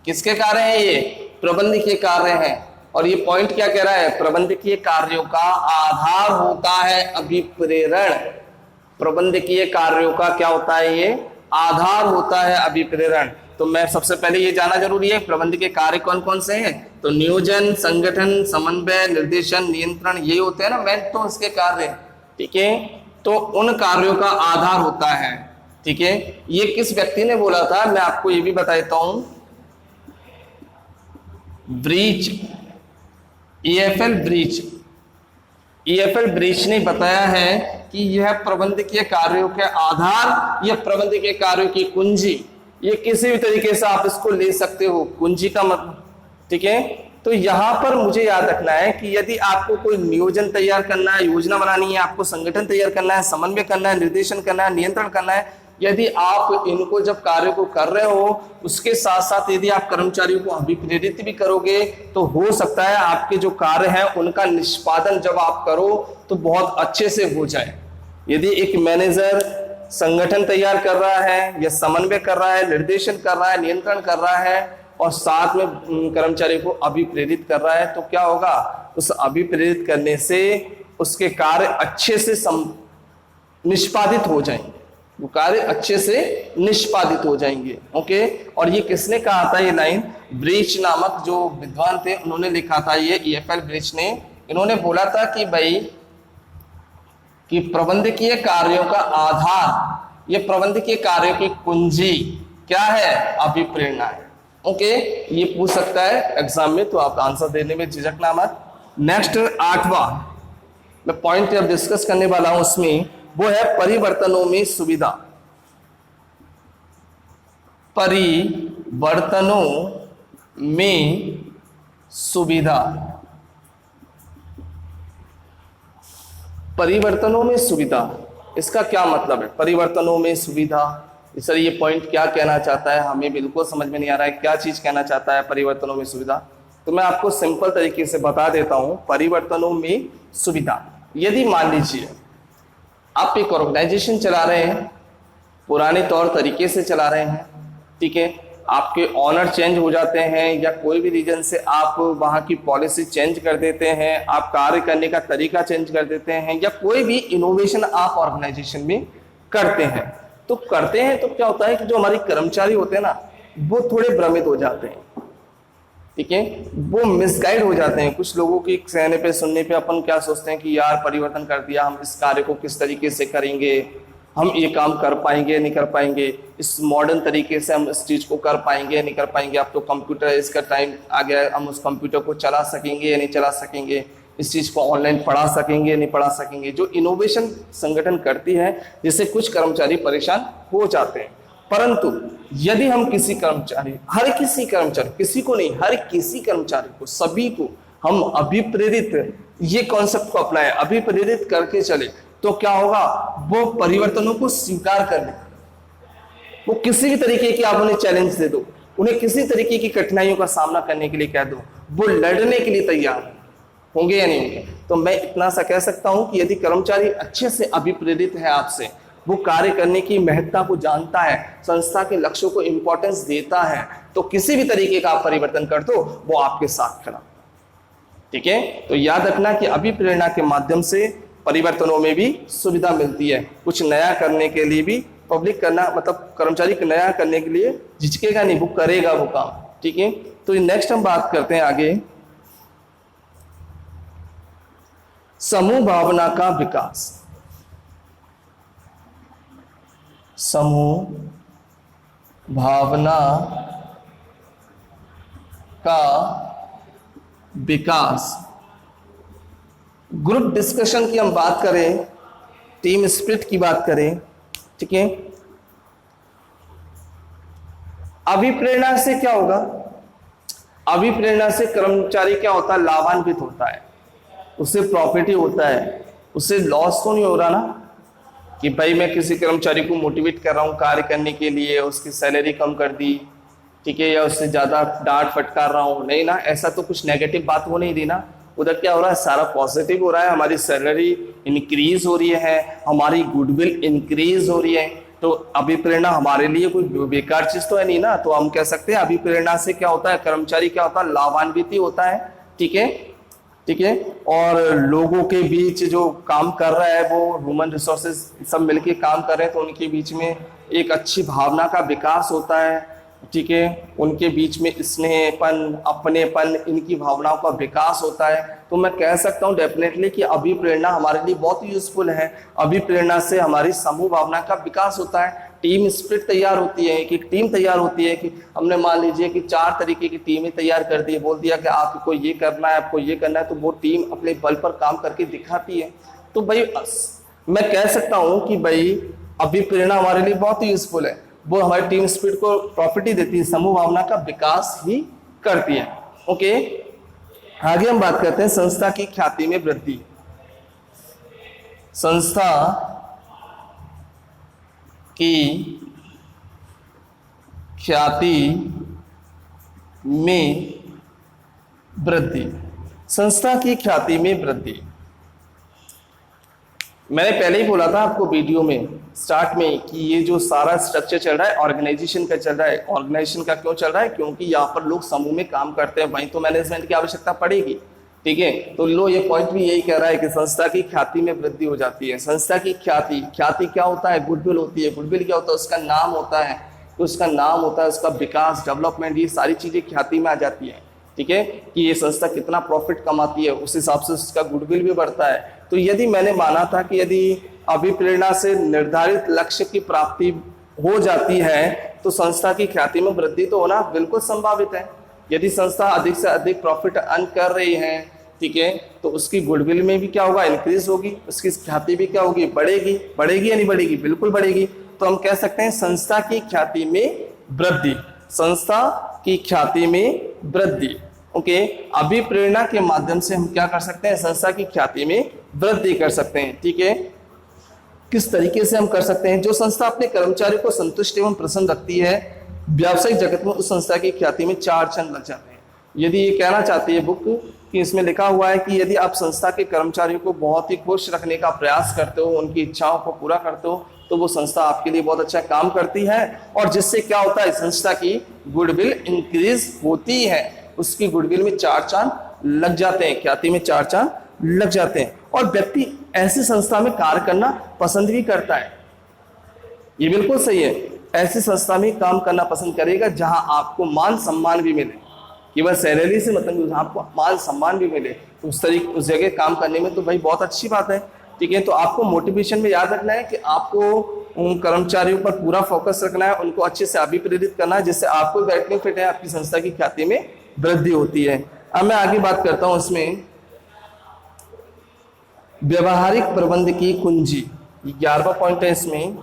किसके कार्य हैं ये, प्रबंधकीय कार्य हैं। और ये पॉइंट क्या कह रहा है, प्रबंधकीय कार्यों का आधार होता है अभिप्रेरण। प्रबंधकीय कार्यों का क्या होता है, ये आधार होता है अभिप्रेरण। तो मैं सबसे पहले ये जाना जरूरी है प्रबंधकीय कार्य कौन कौन से हैं। तो नियोजन, संगठन, समन्वय, निर्देशन, नियंत्रण, ये होते हैं ना मेन तो इसके कार्य, ठीक है। तो उन कार्यों का आधार होता है, ठीक है। ये किस व्यक्ति ने बोला था, मैं आपको ये भी बता देता हूं, breach, EFL breach, EFL breach ने बताया है कि यह प्रबंधकीय कार्यों के आधार, यह प्रबंधकीय कार्यों की कुंजी, ये किसी भी तरीके से आप इसको ले सकते हो, कुंजी का मतलब, ठीक है। तो तो यहाँ पर मुझे याद रखना है कि यदि आपको कोई नियोजन तैयार करना है, योजना बनानी है, आपको संगठन तैयार करना है, समन्वय करना है, निर्देशन करना है, नियंत्रण करना है, यदि आप इनको जब कार्य को कर रहे हो, उसके साथ साथ यदि आप कर्मचारियों को अभिप्रेरित भी करोगे तो हो सकता है आपके जो कार्य हैं उनका निष्पादन जब आप करो तो बहुत अच्छे से हो जाए। यदि एक मैनेजर संगठन तैयार कर रहा है या समन्वय कर रहा है, निर्देशन कर रहा है, नियंत्रण कर रहा है और साथ में कर्मचारी को अभिप्रेरित कर रहा है, तो क्या होगा, उस अभिप्रेरित करने से उसके कार्य अच्छे से निष्पादित हो जाएंगे, वो कार्य अच्छे से निष्पादित हो जाएंगे। ओके, और ये किसने कहा था, ये लाइन ब्रीच नामक जो विद्वान थे उन्होंने लिखा था, ये EFL ब्रीच ने, इन्होंने बोला था कि भाई कि प्रबंधकीय कार्यों का आधार, ये प्रबंधकीय कार्यों की कुंजी क्या है, अभिप्रेरणा है। ओके, ये पूछ सकता है एग्जाम में, तो आप आंसर देने में झिझकना मत। नेक्स्ट 8वां मैं पॉइंट अब डिस्कस करने वाला हूं उसमें, वो है परिवर्तनों में सुविधा। परिवर्तनों में सुविधा, परिवर्तनों में सुविधा, इसका क्या मतलब है परिवर्तनों में सुविधा? सर ये पॉइंट क्या कहना चाहता है, हमें बिल्कुल समझ में नहीं आ रहा है, क्या चीज कहना चाहता है परिवर्तनों में सुविधा? तो मैं आपको सिंपल तरीके से बता देता हूं। परिवर्तनों में सुविधा, यदि मान लीजिए आप एक ऑर्गेनाइजेशन चला रहे हैं, पुराने तौर तरीके से चला रहे हैं, ठीक है, आपके ऑनर चेंज हो जाते हैं या कोई भी रीजन से आप वहां की पॉलिसी चेंज कर देते हैं, आप कार्य करने का तरीका चेंज कर देते हैं, या कोई भी इनोवेशन आप ऑर्गेनाइजेशन में करते हैं, तो क्या होता है कि जो हमारे कर्मचारी होते हैं ना, वो थोड़े भ्रमित हो जाते हैं, ठीक है, वो मिसगाइड हो जाते हैं। कुछ लोगों की कहने पे सुनने पे अपन क्या सोचते हैं कि यार परिवर्तन कर दिया, हम इस कार्य को किस तरीके से करेंगे, हम ये काम कर पाएंगे नहीं कर पाएंगे, इस मॉडर्न तरीके से हम इस चीज को कर पाएंगे नहीं कर पाएंगे, अब तो कंप्यूटर इसका टाइम आ गया, हम उस कंप्यूटर को चला सकेंगे या नहीं चला सकेंगे, इस चीज को ऑनलाइन पढ़ा सकेंगे नहीं पढ़ा सकेंगे। जो इनोवेशन संगठन करती है जिससे कुछ कर्मचारी परेशान हो जाते हैं। परंतु यदि हम किसी कर्मचारी, हर किसी कर्मचारी, किसी को नहीं, हर किसी कर्मचारी को, सभी को हम अभिप्रेरित, ये कॉन्सेप्ट को अपनाएं, अभिप्रेरित करके चले, तो क्या होगा, वो परिवर्तनों को स्वीकार कर ले। वो किसी भी तरीके की आप उन्हें चैलेंज दे दो, उन्हें किसी तरीके की कठिनाइयों का सामना करने के लिए कह दो, वो लड़ने के लिए तैयार होंगे या नहीं होंगे। तो मैं इतना सा कह सकता हूं कि यदि कर्मचारी अच्छे से अभिप्रेरित है आपसे, वो कार्य करने की महत्ता को जानता है, संस्था के लक्ष्यों को इंपॉर्टेंस देता है, तो किसी भी तरीके का आप परिवर्तन कर दो, वो आपके साथ खड़ा। ठीक है, तो याद रखना कि अभिप्रेरणा के माध्यम से परिवर्तनों में भी सुविधा मिलती है। कुछ नया करने के लिए भी पब्लिक करना, मतलब कर्मचारी को नया करने के लिए झिझकेगा नहीं, वो करेगा वो काम। ठीक है, तो नेक्स्ट हम बात करते हैं आगे, समूह भावना का विकास। समूह भावना का विकास, ग्रुप डिस्कशन की हम बात करें, टीम स्पिरिट की बात करें, ठीक है, अभिप्रेरणा से क्या होगा, अभिप्रेरणा से कर्मचारी क्या होता है, लाभान्वित होता है, उससे प्रॉफिट ही होता है, उससे लॉस तो नहीं हो रहा ना, कि भाई मैं किसी कर्मचारी को मोटिवेट कर रहा हूं कार्य करने के लिए, उसकी सैलरी कम कर दी, ठीक है, या उससे ज्यादा डांट फटकार रहा हूं, नहीं ना, ऐसा तो कुछ नेगेटिव बात हो नहीं रही ना। उधर क्या हो रहा है, सारा पॉजिटिव हो रहा है, हमारी सैलरी इंक्रीज हो रही है, हमारी गुडविल इंक्रीज हो रही है। तो अभिप्रेरणा हमारे लिए कोई बेकार चीज तो है नहीं ना। तो हम कह सकते हैं अभिप्रेरणा से क्या होता है, कर्मचारी क्या होता है, लाभान्वित होता है। ठीक है, ठीक है, और लोगों के बीच जो काम कर रहा है, वो ह्यूमन रिसोर्सेज सब मिलके काम कर रहे हैं, तो उनके बीच में एक अच्छी भावना का विकास होता है। ठीक है, उनके बीच में स्नेहपन, अपनेपन, इनकी भावनाओं का विकास होता है। तो मैं कह सकता हूं डेफिनेटली कि अभिप्रेरणा हमारे लिए बहुत यूजफुल है। अभिप्रेरणा से हमारी समूह भावना का विकास होता है, टीम स्पिरिट तैयार होती है, कि टीम तैयार होती है, कि हमने मान लीजिए कि 4 तरीके की टीमें तैयार कर दी, बोल दिया कि आपको ये करना है, आपको ये करना है, तो वो टीम अपने बल पर काम करके दिखाती है। तो भाई मैं कह सकता हूं कि भाई अभिप्रेरणा हमारे लिए बहुत ही यूजफुल है, वो हमारी टीम स्पिरिट को प्रॉफिट ही देती है, समूह भावना का विकास ही करती है। ओके, आगे हम बात करते हैं संस्था की ख्याति में वृद्धि। संस्था की ख्याति में वृद्धि। संस्था की ख्याति में वृद्धि, मैंने पहले ही बोला था आपको वीडियो में स्टार्ट में कि ये जो सारा स्ट्रक्चर चल रहा है ऑर्गेनाइजेशन का चल रहा है। ऑर्गेनाइजेशन का क्यों चल रहा है? क्योंकि यहाँ पर लोग समूह में काम करते हैं, वहीं तो मैनेजमेंट की आवश्यकता पड़ेगी। ठीक है, तो लो ये पॉइंट भी यही कह रहा है कि संस्था की ख्याति में वृद्धि हो जाती है। संस्था की ख्याति, ख्याति क्या होता है? गुडविल होती है। गुडविल क्या होता है? उसका नाम होता है, तो उसका नाम होता है, उसका विकास, डेवलपमेंट, ये सारी चीजें ख्याति में आ जाती है। ठीक है, कि ये संस्था कितना प्रॉफिट कमाती है, उस हिसाब से उसका गुडविल भी बढ़ता है। तो यदि मैंने माना था कि यदि अभिप्रेरणा से निर्धारित लक्ष्य की प्राप्ति हो जाती है तो संस्था की ख्याति में वृद्धि तो होना बिल्कुल संभावित है। यदि संस्था अधिक से अधिक प्रॉफिट अर्न कर रही है, ठीक है, तो उसकी गुडविल में भी क्या होगा? इंक्रीज होगी, उसकी ख्याति भी क्या होगी? बढ़ेगी। बढ़ेगी या नहीं बढ़ेगी? बिल्कुल बढ़ेगी। तो हम कह सकते हैं संस्था की ख्याति में वृद्धि। संस्था की ख्याति में वृद्धि, ओके। अभिप्रेरणा के माध्यम से हम क्या कर सकते हैं? संस्था की ख्याति में वृद्धि कर सकते हैं। ठीक है, किस तरीके से हम कर सकते हैं? जो संस्था अपने कर्मचारियों को संतुष्ट एवं प्रसन्न रखती है, व्यावसायिक जगत में उस संस्था की ख्याति में 4 चंद लग जाते हैं। यदि ये कहना चाहती है बुक कि इसमें लिखा हुआ है कि यदि आप संस्था के कर्मचारियों को बहुत ही खुश रखने का प्रयास करते हो, उनकी इच्छाओं को पूरा करते हो, तो वो संस्था आपके लिए बहुत अच्छा काम करती है और जिससे क्या होता है? संस्था की गुडविल इंक्रीज होती है। उसकी गुडविल में 4 चांद लग जाते हैं, ख्याति में 4 चांद लग जाते हैं और व्यक्ति ऐसी संस्था में कार्य करना पसंद भी करता है। ये बिल्कुल सही है, ऐसी संस्था में काम करना पसंद करेगा जहां आपको मान सम्मान भी मिले। केवल सैलरी से मतलब आपको मान सम्मान भी मिले, तो उस जगह काम करने में तो भाई बहुत अच्छी बात है। ठीक है, तो आपको मोटिवेशन में याद रखना है कि आपको उन कर्मचारियों पर पूरा फोकस रखना है, उनको अच्छे से अभिप्रेरित करना है, जिससे आपको बेनिफिट है, आपकी संस्था की ख्याति में वृद्धि होती है। अब मैं आगे बात करता हूं इसमें व्यवहारिक प्रबंध की कुंजी। 11वां पॉइंट है इसमें,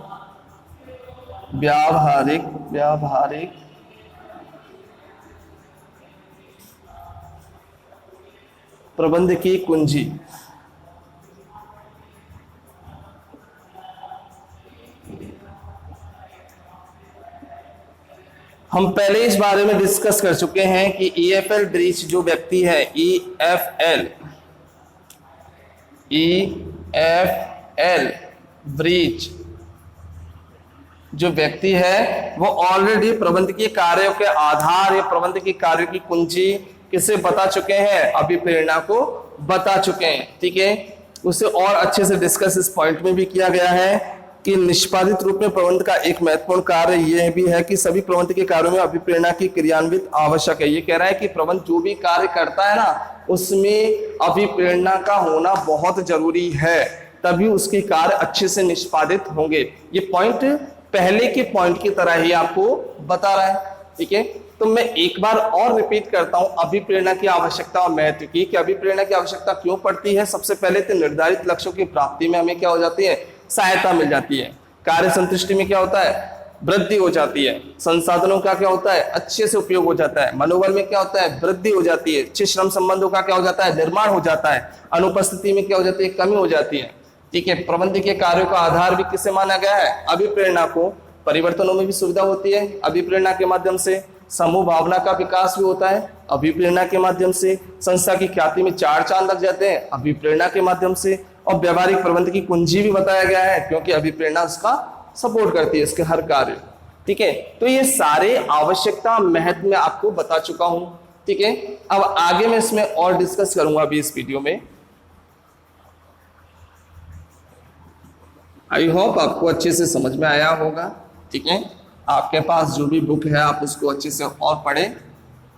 व्यावहारिक प्रबंध की कुंजी। हम पहले इस बारे में डिस्कस कर चुके हैं कि ईएफएल ब्रीच जो व्यक्ति है, ईएफएल ब्रीच जो व्यक्ति है वो ऑलरेडी प्रबंध की कार्यों के आधार या प्रबंध की कार्यों की कुंजी किसे बता चुके हैं? अभिप्रेरणा को बता चुके हैं। ठीक है, उसे और अच्छे से डिस्कस इस पॉइंट में भी किया गया है कि निष्पादित रूप में प्रबंध का एक महत्वपूर्ण कार्य यह भी है कि सभी प्रबंध के कार्यों में अभिप्रेरणा की क्रियान्वित आवश्यक है। ये कह रहा है कि प्रबंध जो भी कार्य करता है ना, उसमें अभिप्रेरणा का होना बहुत जरूरी है, तभी उसके कार्य अच्छे से निष्पादित होंगे। ये पॉइंट पहले के पॉइंट की तरह ही आपको बता रहा है। ठीक है, तो मैं एक बार और रिपीट करता हूं अभिप्रेरणा की आवश्यकता और महत्व की, कि अभिप्रेरणा की आवश्यकता क्यों पड़ती है। सबसे पहले तो निर्धारित लक्ष्यों की प्राप्ति में हमें क्या हो जाती है? सहायता मिल जाती है। कार्य संतुष्टि में क्या होता है? वृद्धि हो जाती है। संसाधनों का क्या होता है? अच्छे से उपयोग हो जाता है। मनोबल में क्या होता है? वृद्धि हो जाती है। अच्छे श्रम संबंधों का क्या हो जाता है? निर्माण हो जाता है। अनुपस्थिति में क्या हो जाती है? कमी हो जाती है। ठीक है, प्रबंध के कार्यों का आधार भी किसे माना गया है? अभिप्रेरणा को। परिवर्तनों में भी सुविधा होती है अभिप्रेरणा के माध्यम से। समूह भावना का विकास भी होता है अभिप्रेरणा के माध्यम से। संस्था की ख्याति में 4 चांद लग जाते हैं अभिप्रेरणा के माध्यम से। और व्यवहारिक प्रबंध की कुंजी भी बताया गया है, क्योंकि अभिप्रेरणा उसका सपोर्ट करती है, इसके हर कार्य। ठीक है, तो ये सारे आवश्यकता महत्व में आपको बता चुका हूं। ठीक है, अब आगे मैं इसमें और डिस्कस करूंगा अभी इस वीडियो में। आई होप आपको अच्छे से समझ में आया होगा। ठीक है, आपके पास जो भी बुक है आप उसको अच्छे से और पढ़ें।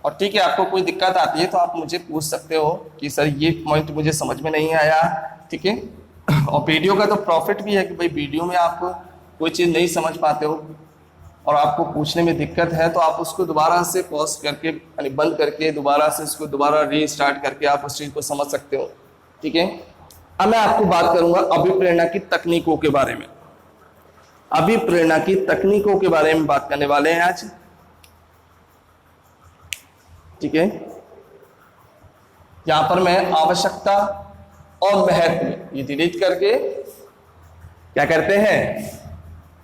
और ठीक है, आपको कोई दिक्कत आती है तो आप मुझे पूछ सकते हो कि सर ये पॉइंट मुझे समझ में नहीं आया। ठीक है, और वीडियो का तो प्रॉफिट भी है कि भाई वीडियो में आप कोई चीज़ नहीं समझ पाते हो और आपको पूछने में दिक्कत है तो आप उसको दोबारा से पॉज करके यानी बंद करके दोबारा से इसको दोबारा रीस्टार्ट करके आप उस चीज़ को समझ सकते हो। ठीक है, अब मैं आपको बात करूंगा अभिप्रेरणा की तकनीकों के बारे में। अभिप्रेरणा की तकनीकों के बारे में बात करने वाले हैं आज। ठीक है, यहां पर मैं आवश्यकता और महत्व ये डिलीट करके क्या करते हैं,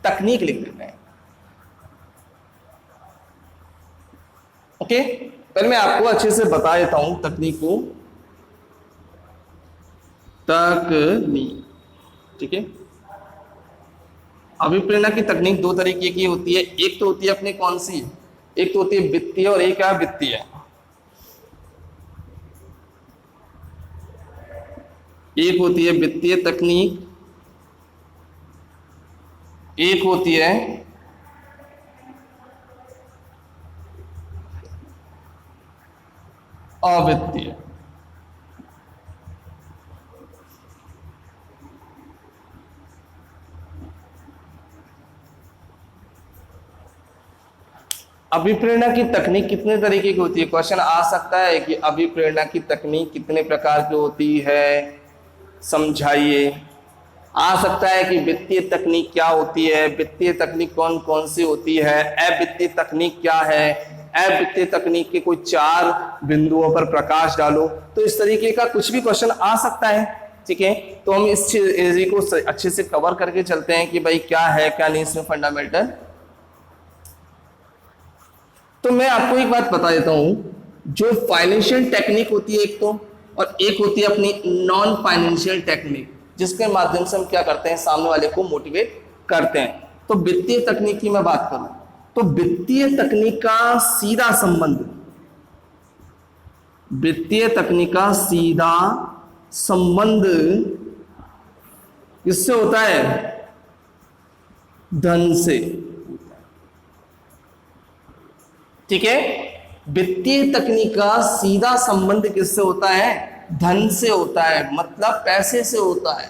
तकनीक लिख देते हैं। ओके, पहले मैं आपको अच्छे से बता देता हूं तकनीक को। तकनीक, ठीक है। अभिप्रेरणा की तकनीक दो तरीके की होती है। एक तो होती है अपनी कौन सी, एक तो होती है वित्तीय और एक है वित्तीय। एक होती है वित्तीय तकनीक, एक होती है अवित्तीय। अभिप्रेरणा की तकनीक कितने तरीके की होती है? क्वेश्चन आ सकता है कि अभिप्रेरणा की तकनीक कितने प्रकार की होती है, समझाइए। आ सकता है कि वित्तीय तकनीक क्या होती है, वित्तीय तकनीक कौन कौन सी होती है, अवित्तीय तकनीक क्या है, अवित्तीय तकनीक के कोई 4 बिंदुओं पर प्रकाश डालो। तो इस तरीके का कुछ भी क्वेश्चन आ सकता है, ठीक है। तो हम इस चीज को अच्छे से कवर करके चलते हैं कि भाई क्या है क्या नहीं इसमें फंडामेंटल। तो मैं आपको एक बात बता देता हूं, जो फाइनेंशियल टेक्निक होती है एक तो, और एक होती है अपनी नॉन फाइनेंशियल टेक्निक, जिसके माध्यम से हम क्या करते हैं, सामने वाले को मोटिवेट करते हैं। तो वित्तीय तकनीक की मैं बात करूं तो वित्तीय तकनीक का सीधा संबंध, वित्तीय तकनीक का सीधा संबंध किससे होता है, धन से, ठीक है। वित्तीय तकनीक का सीधा संबंध किससे होता है, धन से होता है, मतलब पैसे से होता है।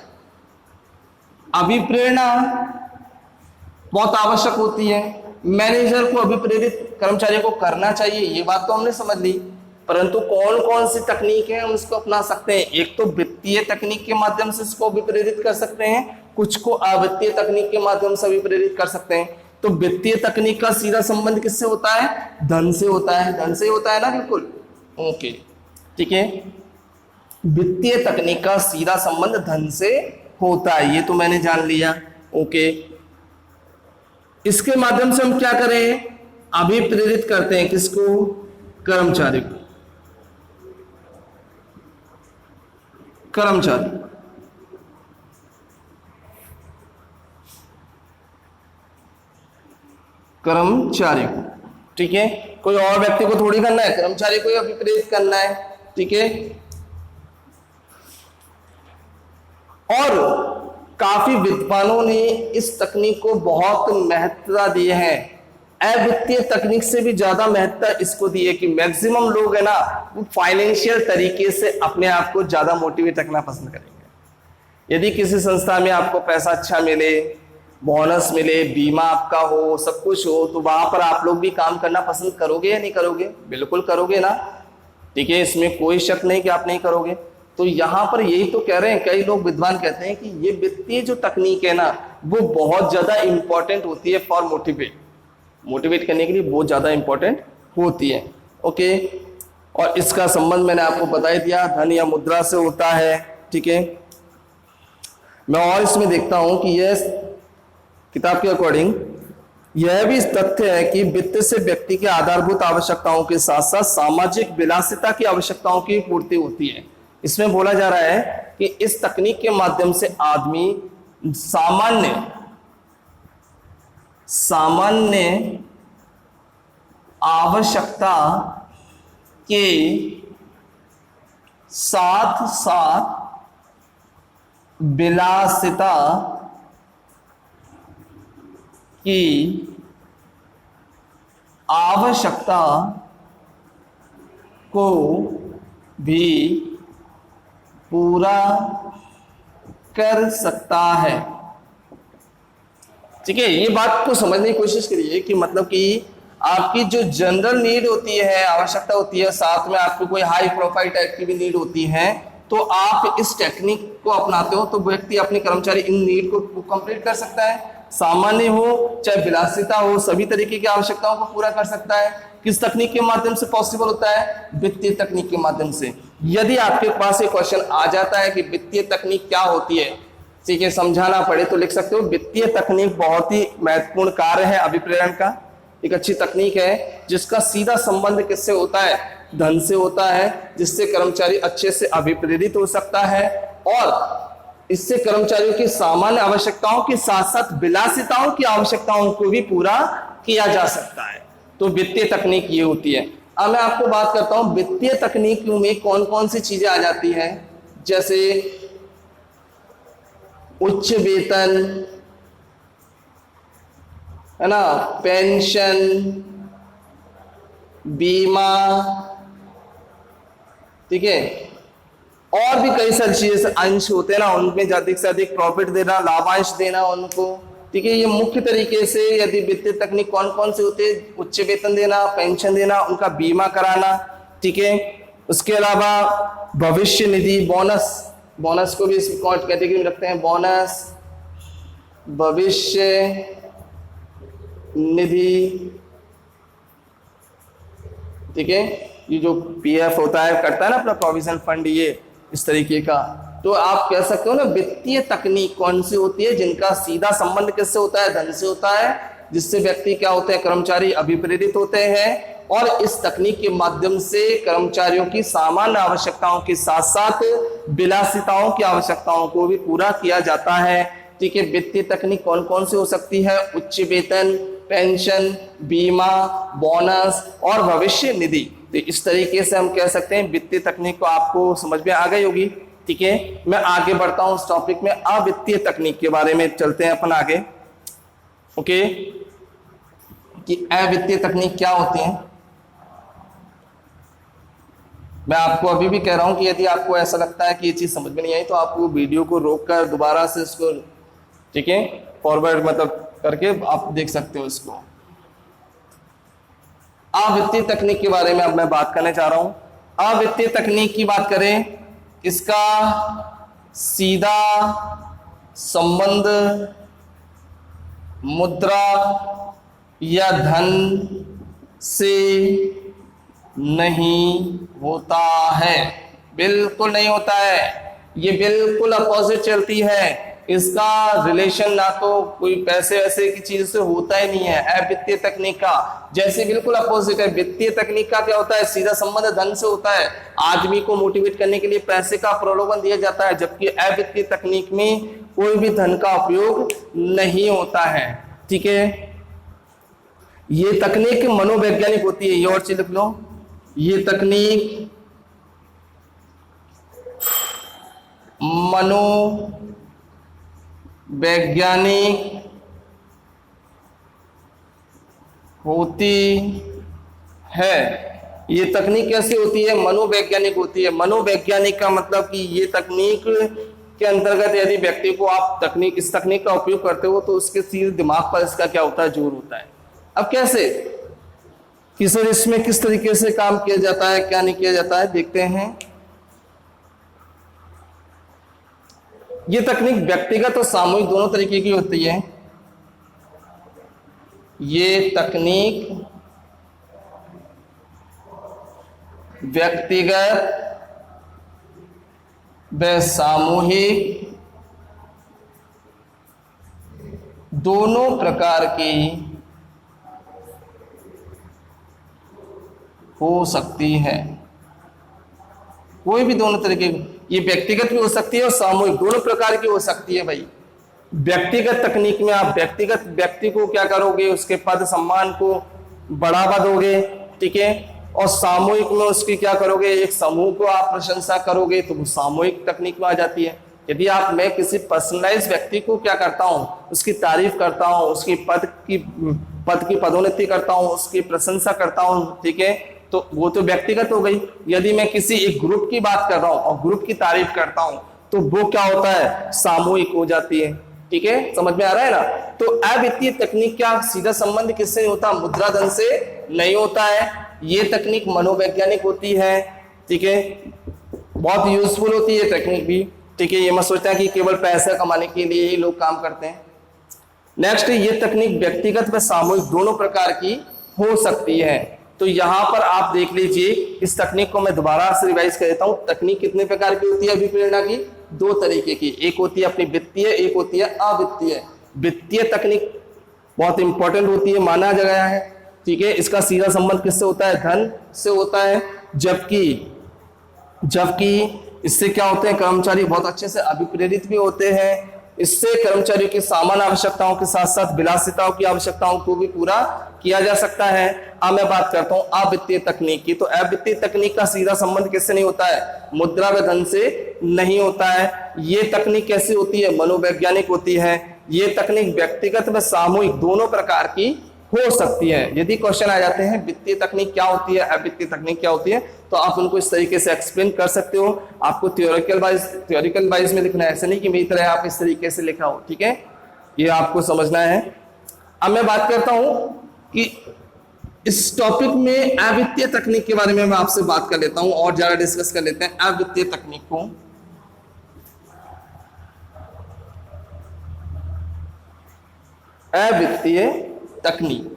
अभिप्रेरणा बहुत आवश्यक होती है, मैनेजर को अभिप्रेरित कर्मचारियों को करना चाहिए, ये बात तो हमने समझ ली। परंतु कौन कौन सी तकनीक है हम इसको अपना सकते हैं? एक तो वित्तीय तकनीक के माध्यम से इसको अभिप्रेरित कर सकते हैं, कुछ को अवित्तीय तकनीक के माध्यम से अभिप्रेरित कर सकते हैं। तो वित्तीय तकनीक का सीधा संबंध किससे होता है, धन से होता है, धन से होता है ना, बिल्कुल ओके, ठीक है। वित्तीय तकनीक का सीधा संबंध धन से होता है, ये तो मैंने जान लिया, ओके। इसके माध्यम से हम क्या करें, अभिप्रेरित करते हैं किसको, कर्मचारी को, कर्मचारी, कर्मचारी को, ठीक है। कोई और व्यक्ति को थोड़ी करना है, कर्मचारी को ही अभिप्रेरित करना है, ठीक है। और काफी विद्वानों ने इस तकनीक को बहुत महत्वता दी है। अवित्तीय तकनीक से भी ज्यादा महत्वता इसको दी है कि मैक्सिमम लोग है ना, वो फाइनेंशियल तरीके से अपने आप को ज्यादा मोटिवेट रखना पसंद करेंगे। यदि किसी संस्था में आपको पैसा अच्छा मिले, बोनस मिले, बीमा आपका हो, सब कुछ हो, तो वहां पर आप लोग भी काम करना पसंद करोगे या नहीं करोगे? बिल्कुल करोगे ना, ठीक है, इसमें कोई शक नहीं कि आप नहीं करोगे। तो यहां पर यही तो कह रहे हैं, कई लोग विद्वान कहते हैं कि ये वित्तीय जो तकनीक है ना, वो बहुत ज्यादा इंपॉर्टेंट होती है फॉर मोटिवेट करने के लिए, बहुत ज्यादा इंपॉर्टेंट होती है, ओके। और इसका संबंध मैंने आपको बता ही दिया, धन या मुद्रा से होता है, ठीक है। मैं और इसमें देखता हूं कि यह किताब के अकॉर्डिंग यह भी तथ्य है कि वित्त से व्यक्ति की आधारभूत आवश्यकताओं के साथ साथ सामाजिक विलासिता की आवश्यकताओं की पूर्ति होती है। इसमें बोला जा रहा है कि इस तकनीक के माध्यम से आदमी सामान्य आवश्यकता के साथ साथ विलासिता की आवश्यकता को भी पूरा कर सकता है, ठीक है। ये बात को समझने की कोशिश करिए कि मतलब कि आपकी जो जनरल नीड होती है, आवश्यकता होती है, साथ में आपकी कोई हाई प्रोफाइल टाइप की भी नीड होती है, तो आप इस टेक्निक को अपनाते हो तो व्यक्ति अपने कर्मचारी इन नीड को कंप्लीट कर सकता है। सामान्य हो चाहे विलासिता हो, सभी तरीके की आवश्यकताओं को पूरा कर सकता है। किस तकनीक के माध्यम से पॉसिबल होता है? वित्तीय तकनीक के माध्यम से। यदि आपके पास एक क्वेश्चन आ जाता है कि वित्तीय तकनीक क्या होती है, ठीक है, समझाना पड़े तो लिख सकते हो वित्तीय तकनीक बहुत ही महत्वपूर्ण कार्य है अभिप्रेरण का, एक अच्छी तकनीक है जिसका सीधा संबंध किससे होता है? धन से होता है, जिससे कर्मचारी अच्छे से अभिप्रेरित हो सकता है और इससे कर्मचारियों की सामान्य आवश्यकताओं के साथ साथ विलासिताओं की आवश्यकताओं को भी पूरा किया जा सकता है। तो वित्तीय तकनीक ये होती है। अब मैं आपको बात करता हूं वित्तीय तकनीक में कौन कौन सी चीजें आ जाती हैं, जैसे उच्च वेतन, है ना, पेंशन, बीमा, ठीक है, और भी कई सारी चीजें, अंश होते हैं ना, उनमें अधिक से अधिक प्रॉफिट देना, लाभांश देना उनको, ठीक है। ये मुख्य तरीके से यदि वित्तीय तकनीक कौन कौन से होते हैं? उच्च वेतन देना, पेंशन देना, उनका बीमा कराना, ठीक है। उसके अलावा भविष्य निधि, बोनस, बोनस को भी इस कैटेगरी में रखते हैं, बोनस, भविष्य निधि, ठीक है। ये जो पीएफ होता है, करता है ना अपना प्रोविजन फंड, ये इस तरीके का। तो आप कह सकते हो ना वित्तीय तकनीक कौन सी होती है जिनका सीधा संबंध किससे होता है? धन से होता है, जिससे व्यक्ति क्या होते हैं? कर्मचारी अभिप्रेरित होते हैं और इस तकनीक के माध्यम से कर्मचारियों की सामान्य आवश्यकताओं के साथ साथ विलासिताओं की आवश्यकताओं को भी पूरा किया जाता है, ठीक है। वित्तीय तकनीक कौन कौन सी हो सकती है? उच्च वेतन, पेंशन, बीमा, बोनस और भविष्य निधि। तो इस तरीके से हम कह सकते हैं वित्तीय तकनीक को आपको समझ में आ गई होगी, ठीक है। मैं आगे बढ़ता हूं इस टॉपिक में, अवित्तीय तकनीक के बारे में चलते हैं अपन आगे, ओके, कि अवित्तीय तकनीक क्या होती है। मैं आपको अभी भी कह रहा हूं कि यदि आपको ऐसा लगता है कि ये चीज समझ में नहीं आई तो आप वो वीडियो को रोककर दोबारा से इसको, ठीक है, फॉरवर्ड मतलब करके आप देख सकते हो इसको। अवित्तीय तकनीक के बारे में अब मैं बात करने जा रहा हूं। अवित्तीय तकनीक की बात करें, इसका सीधा संबंध मुद्रा या धन से नहीं होता है, बिल्कुल नहीं होता है, ये बिल्कुल अपोजिट चलती है। इसका रिलेशन ना तो कोई पैसे वैसे की चीज से होता ही नहीं है। अवित्तीय तकनीक का जैसे बिल्कुल अपोजिट है। वित्तीय तकनीक का क्या होता है? सीधा संबंध धन से होता है, आदमी को मोटिवेट करने के लिए पैसे का प्रलोभन दिया जाता है, जबकि अवित्तीय तकनीक में कोई भी धन का उपयोग नहीं होता है, ठीक है। ये तकनीक मनोवैज्ञानिक होती है, ये और चीज लिख लो, ये तकनीक मनोवैज्ञानिक होती है। ये तकनीक कैसी होती है? मनोवैज्ञानिक होती है। मनोवैज्ञानिक का मतलब कि ये तकनीक के अंतर्गत यदि व्यक्ति को आप इस तकनीक का उपयोग करते हो तो उसके सीधे दिमाग पर इसका क्या होता है? जोर होता है। अब कैसे, इसमें किस तरीके से काम किया जाता है, क्या नहीं किया जाता है, देखते हैं। ये तकनीक व्यक्तिगत और सामूहिक दोनों तरीके की होती है। ये तकनीक व्यक्तिगत व सामूहिक दोनों प्रकार की हो सकती है। कोई भी दोनों तरीके, ये व्यक्तिगत भी हो सकती है और सामूहिक, दोनों प्रकार की हो सकती है भाई। व्यक्तिगत तकनीक में आप व्यक्तिगत व्यक्ति को क्या करोगे? उसके पद सम्मान को बढ़ावा दोगे, ठीक है। और सामूहिक में उसकी क्या करोगे? एक समूह को आप प्रशंसा करोगे, तो वो सामूहिक तकनीक में आ जाती है। यदि मैं किसी पर्सनलाइज व्यक्ति को क्या करता हूं? उसकी तारीफ करता हूं, उसकी पद की पदोन्नति करता हूं, उसकी प्रशंसा करता हूं, ठीक है, तो वो तो व्यक्तिगत हो गई। यदि मैं किसी एक ग्रुप की बात कर रहा हूं और ग्रुप की तारीफ करता हूं तो वो क्या होता है? सामूहिक हो जाती है, ठीक है। समझ में आ रहा है ना? तो अवित्तीय तकनीक का सीधा संबंध किससे होता? मुद्रा धन से नहीं होता है। ये तकनीक मनोवैज्ञानिक होती है, ठीक है, बहुत यूजफुल होती है तकनीक भी, ठीक है। ये मत सोचता है कि केवल पैसा कमाने के लिए ही लोग काम करते हैं। नेक्स्ट, ये तकनीक व्यक्तिगत व सामूहिक दोनों प्रकार की हो सकती है। तो यहां पर आप देख लीजिए, इस तकनीक को मैं दोबारा से रिवाइज कर देता हूं। तकनीक कितने प्रकार की होती है अभिप्रेरणा की? दो तरीके की, एक होती है अपनी वित्तीय, एक होती है अवित्तीय। वित्तीय तकनीक बहुत इंपॉर्टेंट होती है, माना गया है, ठीक है। इसका सीधा संबंध किससे होता है? धन से होता है। जबकि इससे क्या होते हैं, कर्मचारी बहुत अच्छे से अभिप्रेरित भी होते हैं। इससे कर्मचारियों की सामान्य आवश्यकताओं के साथ साथ विलासिताओं की आवश्यकताओं को भी पूरा किया जा सकता है। अब मैं बात करता हूं अवित्तीय तकनीक की। तो अवित्तीय तकनीक का सीधा संबंध किससे नहीं होता है? मुद्रा व धन से नहीं होता है। ये तकनीक कैसी होती है? मनोवैज्ञानिक होती है। ये तकनीक व्यक्तिगत व सामूहिक दोनों प्रकार की हो सकती है। यदि क्वेश्चन आ जाते हैं वित्तीय तकनीक क्या होती है, अवित्तीय तकनीक क्या होती है, तो आप उनको इस तरीके से एक्सप्लेन कर सकते हो। आपको थ्योरेटिकल वाइज में लिखना है, ऐसा नहीं कि मेरी तरह आप इस तरीके से लिखा हो, ठीक है। ये आपको समझना है। अब मैं बात करता हूं कि इस टॉपिक में अवित्तीय तकनीक के बारे में मैं आपसे बात कर लेता हूं और ज्यादा डिस्कस कर लेते हैं अवित्तीय तकनीक को। अवित्तीय तकनीक,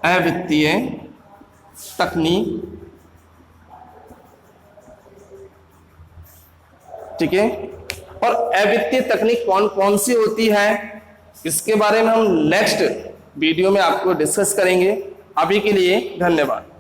अवित्तीय तकनीक, ठीक है। और अवित्तीय तकनीक कौन कौन सी होती है, इसके बारे में हम नेक्स्ट वीडियो में आपको डिस्कस करेंगे। अभी के लिए धन्यवाद।